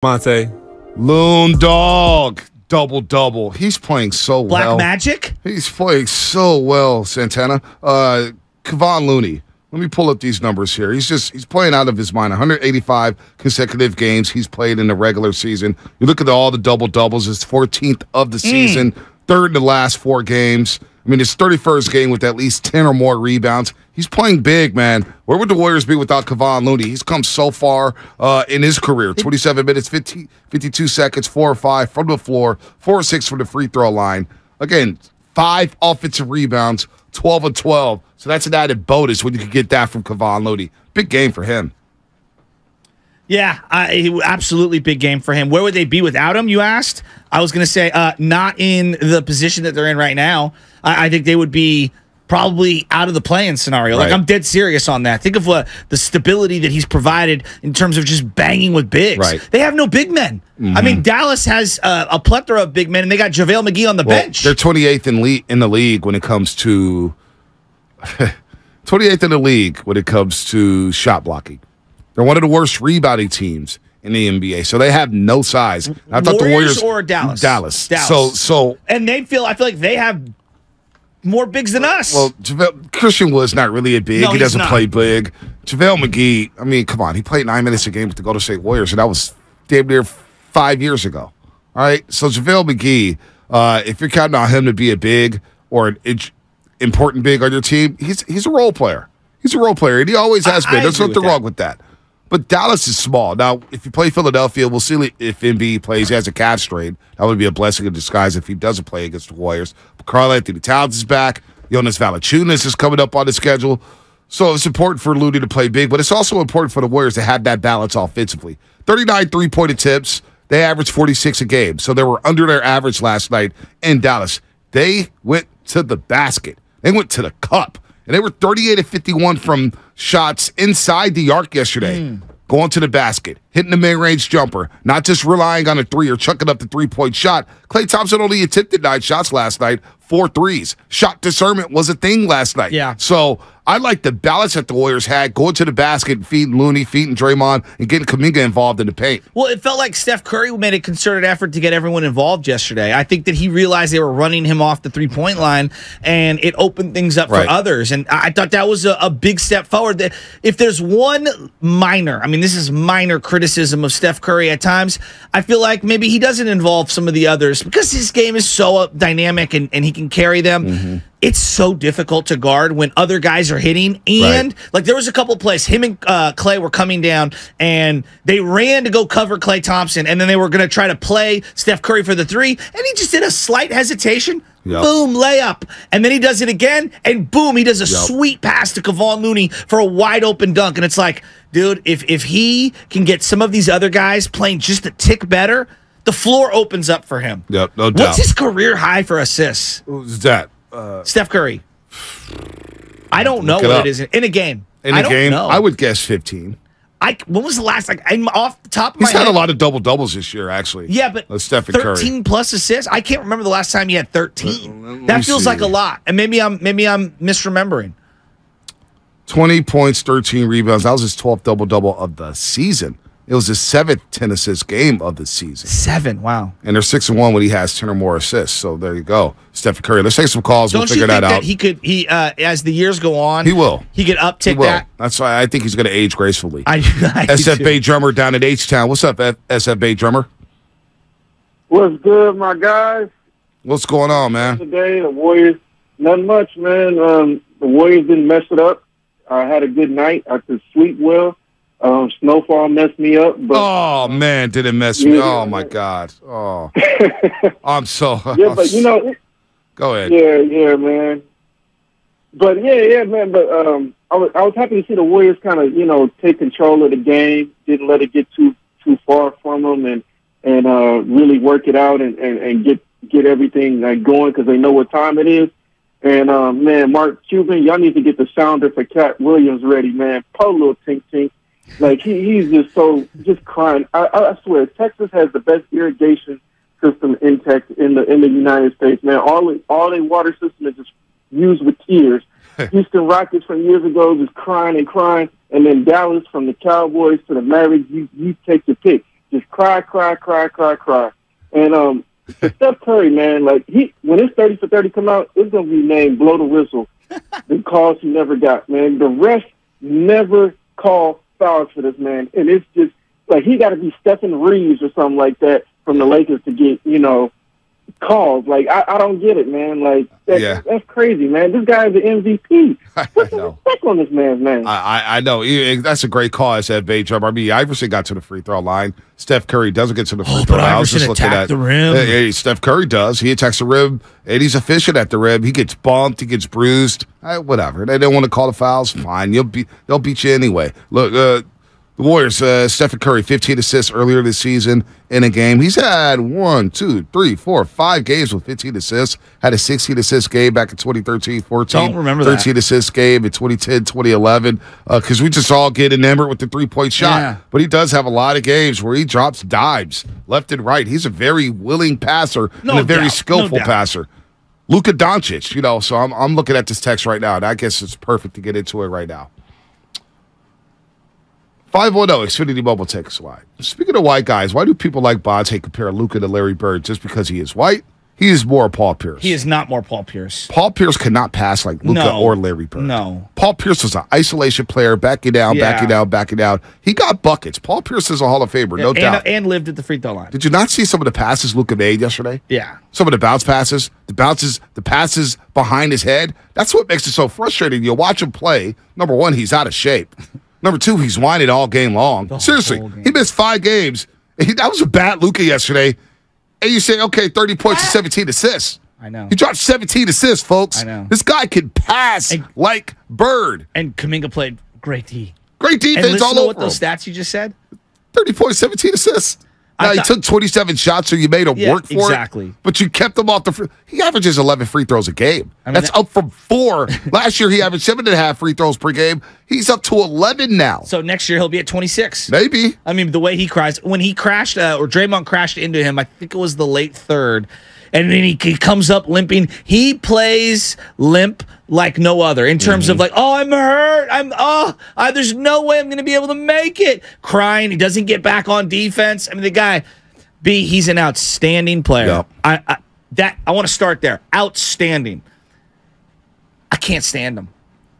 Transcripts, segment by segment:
Monte. Loon Dog, double-double. He's playing so well. Black Magic? He's playing so well, Santana. Kevon Looney. Let me pull up these numbers here. He's playing out of his mind. 185 consecutive games he's played in the regular season. You look at all the double-doubles. It's 14th of the season, third in the last 4 games. I mean, his 31st game with at least 10 or more rebounds. He's playing big, man. Where would the Warriors be without Kevon Looney? He's come so far in his career. 27 minutes, 52 seconds, 4 or 5 from the floor, 4 or 6 from the free throw line. Again, 5 offensive rebounds, 12 and 12. So that's an added bonus when you can get that from Kevon Looney. Big game for him. Yeah, absolutely big game for him. Where would they be without him, you asked? I was going to say not in the position that they're in right now. I think they would be probably out of the play-in scenario. Right. Like, I'm dead serious on that. Think of the stability that he's provided in terms of just banging with bigs. Right. They have no big men. Mm-hmm. I mean, Dallas has a plethora of big men, and they got JaVale McGee on the bench. They're 28th in the league when it comes to 28th in the league when it comes to shot blocking. They're one of the worst rebounding teams in the NBA, so they have no size. I thought the Warriors or Dallas. Dallas. So and I feel like they have more bigs than us. Well, Christian Wood's not really a big. No, he doesn't not. play big. JaVale McGee, I mean, come on. He played 9 minutes a game with the Golden State Warriors, and that was damn near 5 years ago. All right? So JaVale McGee, if you're counting on him to be a big or an important big on your team, he's a role player. He's a role player, and he always has been. There's nothing wrong with that. But Dallas is small. Now, if you play Philadelphia, we'll see if Embiid plays. He has a calf strain. That would be a blessing in disguise if he doesn't play against the Warriors. But Karl-Anthony Towns is back. Jonas Valanciunas is coming up on the schedule. So it's important for Looney to play big, but it's also important for the Warriors to have that balance offensively. 39 three-point attempts. They average 46 a game. So they were under their average last night in Dallas. They went to the basket. They went to the cup. And they were 38-51 from shots inside the arc yesterday. Going to the basket, hitting the mid-range jumper, not just relying on a 3 or chucking up the 3-point shot. Klay Thompson only attempted 9 shots last night, 4 threes. Shot discernment was a thing last night. Yeah. So I like the balance that the Warriors had, going to the basket and feeding Looney, feeding Draymond, and getting Kuminga involved in the paint. Well, it felt like Steph Curry made a concerted effort to get everyone involved yesterday. I think that he realized they were running him off the three-point line, and it opened things up for others. And I thought that was a big step forward. That if there's one minor, I mean, this is minor criticism of Steph Curry at times, I feel like maybe he doesn't involve some of the others because his game is so dynamic and he can carry them. Mm-hmm. It's so difficult to guard when other guys are hitting. And, like, there was a couple plays. Him and Klay were coming down, and they ran to go cover Klay Thompson, and then they were going to try to play Steph Curry for the 3, and he just did a slight hesitation. Yep. Boom, layup. And then he does it again, and boom, he does a sweet pass to Kevon Looney for a wide-open dunk. And it's like, dude, if he can get some of these other guys playing just a tick better, the floor opens up for him. Yep, no doubt. What's his career high for assists? Who's that? Steph Curry. I don't know what it is in a game. In a game, I would guess 15. When was the last? Like, I'm off the top of my head. He's had a lot of double-doubles this year, actually. Yeah, but 13 plus assists. I can't remember the last time he had 13. That feels like a lot, and maybe I'm misremembering. 20 points, 13 rebounds. That was his 12th double-double of the season. It was his 7th 10-assist game of the season. 7, wow. And they're 6-1 when he has 10 or more assists. So there you go, Stephen Curry. Let's take some calls. We'll figure that out. Don't you think that he could, as the years go on, he will. He could uptick that. That's why I think he's going to age gracefully. I SF Bay Drummer down at H-Town. What's up, SF Bay Drummer? What's good, my guys? What's going on, man? Today, the Warriors, nothing much, man. The Warriors didn't mess it up. I had a good night. I could sleep well. Snowfall messed me up. But, oh, man, did it mess me? Oh, my God. Oh. I'm so... Yeah, but, you know... Go ahead. Yeah, man. But, yeah, man. But I was happy to see the Warriors kind of, take control of the game, didn't let it get too far from them, and really work it out and get everything going because they know what time it is. And, man, Mark Cuban, y'all need to get the sounder for Cat Williams ready, man. Po little tink-tink. Like, he's just crying. I swear, Texas has the best irrigation system in the United States, man. All their water system is just used with tears. Houston Rockets from years ago just crying and crying. And then Dallas, from the Cowboys to the Mavericks, you take your pick. just cry. And Steph Curry, man, like when his 30 for 30 come out, it's gonna be named blow the whistle. The calls he never got, man. The refs never call fouls for this man, and it's just like he got to be Stephen Reeves or something like that from the Lakers to get calls. Like I don't get it, man. Like that's crazy, man. This guy's an MVP. What's the respect on this man's name? I know. That's a great call. I said, Baytrum. I mean, Iverson got to the free throw line. Steph Curry doesn't get to the free throw line. I was just looking at the rim. Steph Curry does. He attacks the rim, and he's efficient at the rim. He gets bumped. He gets bruised. Whatever. They don't want to call the fouls. Fine. They'll beat you anyway. Look, the Warriors, Stephen Curry, 15 assists earlier this season in a game. He's had 5 games with 15 assists. Had a 16 assist game back in 2013-14. Don't remember 13 assist game in 2010, 2011. Because we just all get enamored with the three-point shot. Yeah. But he does have a lot of games where he drops dimes left and right. He's a very willing passer and a very skillful passer. Luka Doncic, so I'm looking at this text right now, and I guess it's perfect to get into it right now. 510 Xfinity Mobile takes line. Speaking of white guys, why do people like Bonte compare Luka to Larry Bird just because he is white? He is more Paul Pierce. He is not more Paul Pierce. Paul Pierce cannot pass like Luka or Larry Bird. No. Paul Pierce was an isolation player, backing down. He got buckets. Paul Pierce is a Hall of Famer, no doubt. And lived at the free throw line. Did you not see some of the passes Luka made yesterday? Yeah. Some of the bounce passes, the passes behind his head. That's what makes it so frustrating. You watch him play. Number one, he's out of shape. Number two, he's whining all game long. Seriously, he missed 5 games. That was a bad Luka yesterday. And you say, okay, 30 points and 17 assists. I know. He dropped 17 assists, folks. I know. This guy can pass like Bird. And Kuminga played great D. Great defense and listen all to over what those him. stats you just said. 30 points, 17 assists. Now, he took 27 shots, so you made him work for exactly. it. But you kept him off the He averages 11 free throws a game. That's up from 4. Last year, he averaged 7.5 free throws per game. He's up to 11 now. So next year, he'll be at 26. Maybe. I mean, the way he cries. When he crashed, or Draymond crashed into him, I think it was the late third, and then he comes up limping. He plays limp like no other in terms of like, oh, I'm hurt. There's no way I'm going to be able to make it. Crying. He doesn't get back on defense. I mean, the guy, he's an outstanding player. Yep. I want to start there. Outstanding. I can't stand him.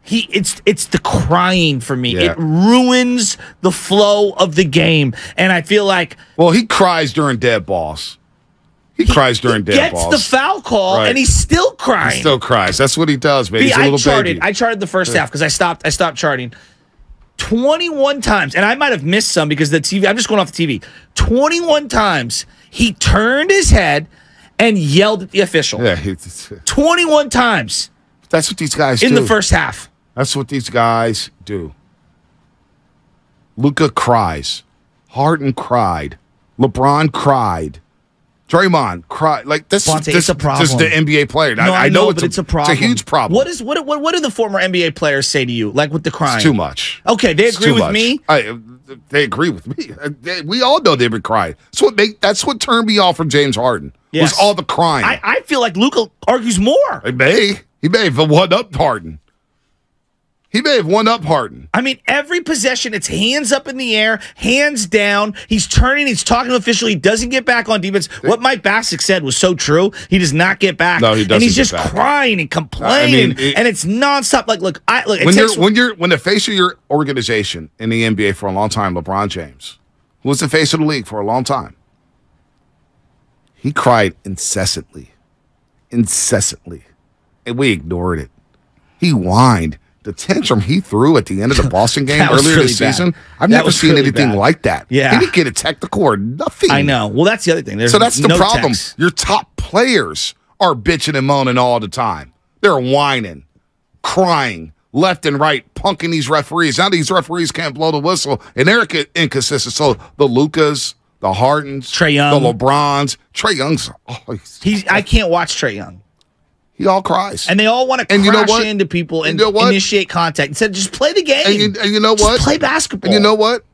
It's the crying for me. Yeah. It ruins the flow of the game. And I feel like, well, he cries during dead balls. He cries during dead balls. Gets the foul call, and he's still crying. He still cries. That's what he does, man. He's a little baby. I charted the first half because I stopped charting. 21 times, and I might have missed some because the TV, I'm just going off the TV. 21 times he turned his head and yelled at the official. Yeah, 21 times. That's what these guys do. In the first half. That's what these guys do. Luka cries. Harden cried. LeBron cried. Draymond cried. Like this is a problem. This is the NBA player. No, I know, but it's a problem. It's a huge problem. What do the former NBA players say to you, like with the crying? It's too much. Okay, they agree with me. They agree with me. We all know they've been crying. That's what turned me off from James Harden. Yes. Was all the crying. I feel like Luka argues more. He may have won up Harden. He may have won up Harden. I mean, every possession, it's hands up in the air, hands down. He's turning, he's talking to official. He doesn't get back on defense. What Mike Bassick said was so true. He does not get back. No, he doesn't. And he's just crying and complaining. And it's nonstop. When the face of your organization in the NBA for a long time, LeBron James, who was the face of the league for a long time, he cried incessantly. And we ignored it. He whined. The tantrum he threw at the end of the Boston game earlier this season, I've never seen anything like that. Yeah. He didn't get a technical or nothing. I know. Well, that's the other thing. So that's the problem. Your top players are bitching and moaning all the time. They're whining, crying, left and right, punking these referees. Now these referees can't blow the whistle, and they're inconsistent. So the Lukas, the Hardens, Trae Young, the LeBrons, Trae Young's. I can't watch Trae Young. He all cries. And they all want to crash into people and initiate contact. Instead, just play the game. And you know what? Just play basketball. And you know what?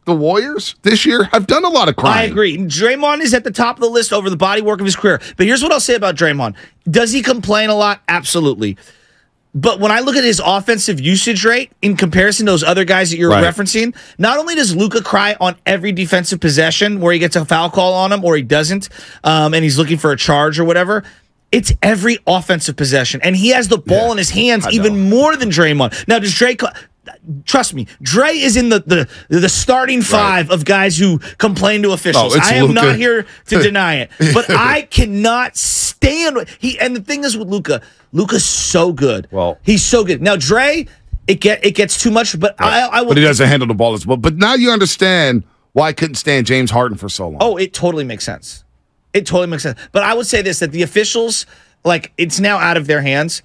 The Warriors this year have done a lot of crying. I agree. Draymond is at the top of the list over the body work of his career. But here's what I'll say about Draymond. Does he complain a lot? Absolutely. But when I look at his offensive usage rate in comparison to those other guys that you're referencing, not only does Luka cry on every defensive possession where he gets a foul call on him or he doesn't, and he's looking for a charge or whatever, it's every offensive possession. And he has the ball in his hands even more than Draymond. Now, does Dre... Trust me, Dre is in the starting five of guys who complain to officials. I am not here to deny it, but I cannot stand And the thing is with Luka, Luka's so good. Well, he's so good. Now Dre, it gets too much, but I will. But he doesn't handle the ball as well. But now you understand why I couldn't stand James Harden for so long. Oh, it totally makes sense. It totally makes sense. But I would say this: that the officials, it's now out of their hands.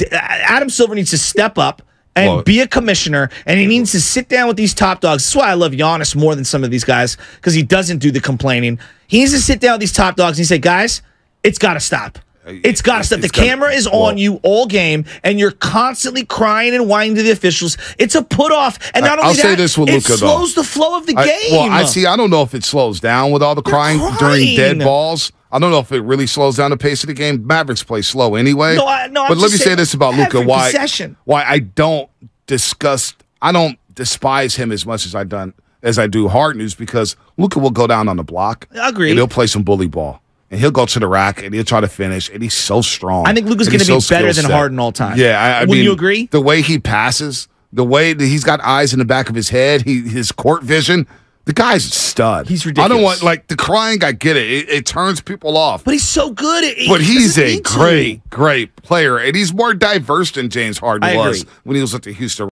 Adam Silver needs to step up and be a commissioner, and he needs to sit down with these top dogs. That's why I love Giannis more than some of these guys, because he doesn't do the complaining. He needs to sit down with these top dogs and say, guys, it's got to stop. It's got to stop. The camera is on you all game, and you're constantly crying and whining to the officials. It's a put-off, and not only I'll say this with Luka, it slows the flow of the game. Well, I don't know if it slows down with all the crying during dead balls. I don't know if it really slows down the pace of the game. Mavericks play slow anyway. But let me say this about Luka: why I don't despise him as much as I do Harden, is because Luka will go down on the block. Agreed. And he'll play some bully ball. And he'll go to the rack, and he'll try to finish, and he's so strong. I think Luka's going to be better than Harden all time. Yeah, I mean, Wouldn't you agree? The way he passes, the way that he's got eyes in the back of his head, his court vision, the guy's a stud. He's ridiculous. I don't want, the crying, I get it. It turns people off. But he's so good. But he's a great player, and he's more diverse than James Harden was when he was at the Houston